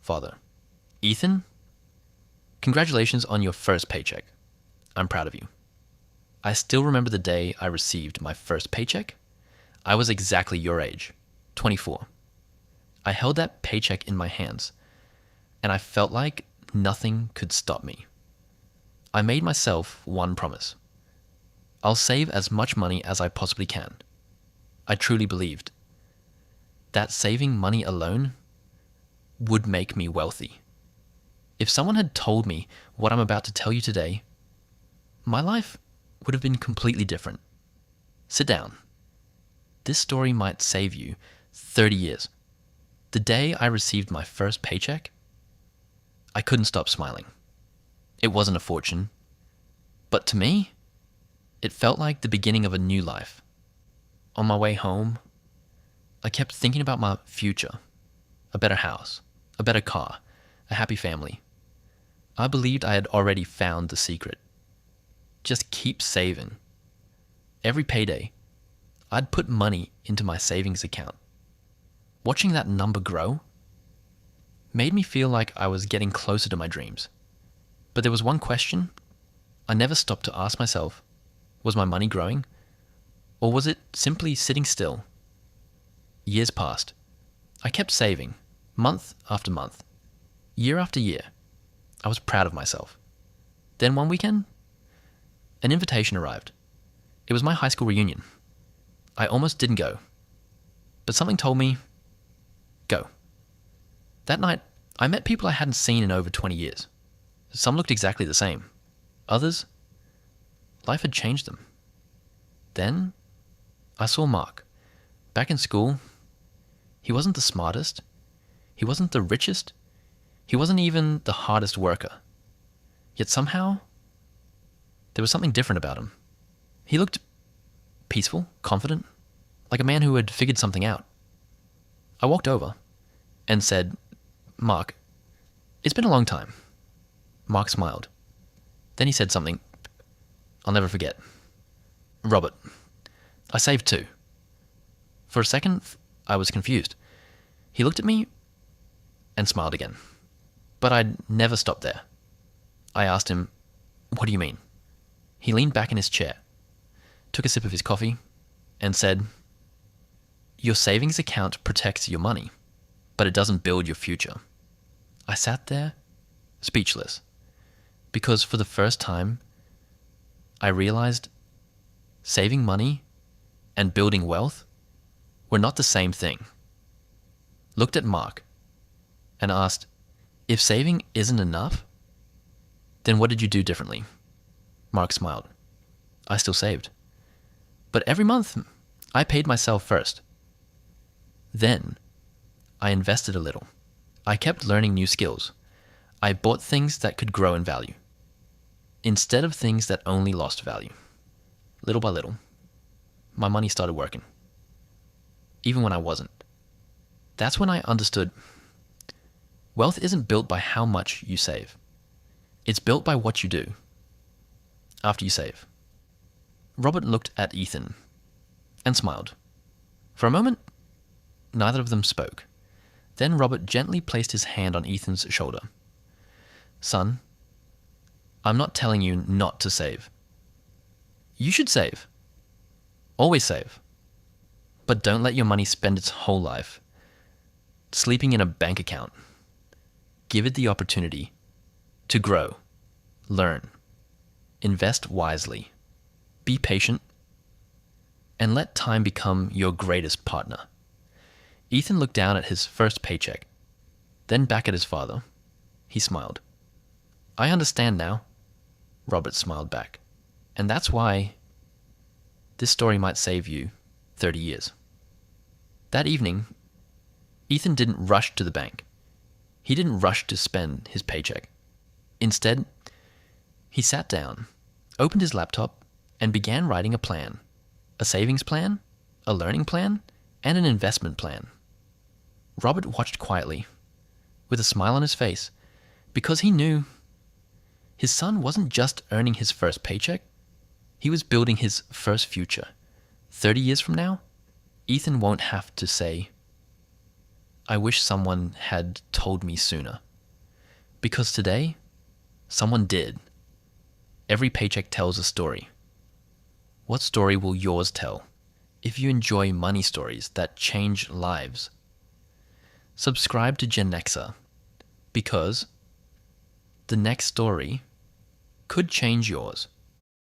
Father: Ethan, congratulations on your first paycheck. I'm proud of you. I still remember the day I received my first paycheck. I was exactly your age, 24. I held that paycheck in my hands, and I felt like nothing could stop me. I made myself one promise. I'll save as much money as I possibly can. I truly believed that saving money alone would make me wealthy. If someone had told me what I'm about to tell you today, my life would have been completely different. Sit down. This story might save you 30 years. The day I received my first paycheck, I couldn't stop smiling. It wasn't a fortune, but to me, it felt like the beginning of a new life. On my way home, I kept thinking about my future, a better house, a better car, a happy family. I believed I had already found the secret. Just keep saving. Every payday, I'd put money into my savings account. Watching that number grow made me feel like I was getting closer to my dreams. But there was one question I never stopped to ask myself: was my money growing, or was it simply sitting still? Years passed. I kept saving, month after month, year after year. I was proud of myself. Then one weekend, an invitation arrived. It was my high school reunion. I almost didn't go, but something told me, go. That night, I met people I hadn't seen in over 20 years. Some looked exactly the same. Others, life had changed them. Then, I saw Mark. Back in school, he wasn't the smartest. He wasn't the richest. He wasn't even the hardest worker. Yet somehow, there was something different about him. He looked peaceful, confident, like a man who had figured something out. I walked over and said, "Mark, it's been a long time." Mark smiled. Then he said something I'll never forget. "Robert, I saved too." For a second, I was confused. He looked at me and smiled again. But I'd never stopped there. I asked him, "What do you mean?" He leaned back in his chair, took a sip of his coffee, and said, "Your savings account protects your money, but it doesn't build your future." I sat there, speechless, because for the first time, I realized saving money and building wealth were not the same thing. Looked at Mark and asked, "If saving isn't enough, then what did you do differently?" Mark smiled. "I still saved. But every month, I paid myself first. Then, I invested a little. I kept learning new skills. I bought things that could grow in value, instead of things that only lost value. Little by little, my money started working, even when I wasn't. That's when I understood wealth isn't built by how much you save. It's built by what you do after you save." Robert looked at Ethan and smiled. For a moment, neither of them spoke. Then Robert gently placed his hand on Ethan's shoulder. "Son, I'm not telling you not to save. You should save. Always save. But don't let your money spend its whole life sleeping in a bank account. Give it the opportunity to grow, learn, invest wisely, be patient, and let time become your greatest partner." Ethan looked down at his first paycheck, then back at his father. He smiled. "I understand now," Robert smiled back. "And that's why this story might save you 30 years. That evening, Ethan didn't rush to the bank. He didn't rush to spend his paycheck. Instead, he sat down, opened his laptop, and began writing a plan. A savings plan, a learning plan, and an investment plan. Robert watched quietly, with a smile on his face, because he knew his son wasn't just earning his first paycheck, he was building his first future. 30 years from now, Ethan won't have to say, I wish someone had told me sooner. Because today, someone did. Every paycheck tells a story. What story will yours tell? If you enjoy money stories that change lives, subscribe to Jennexa, because the next story could change yours.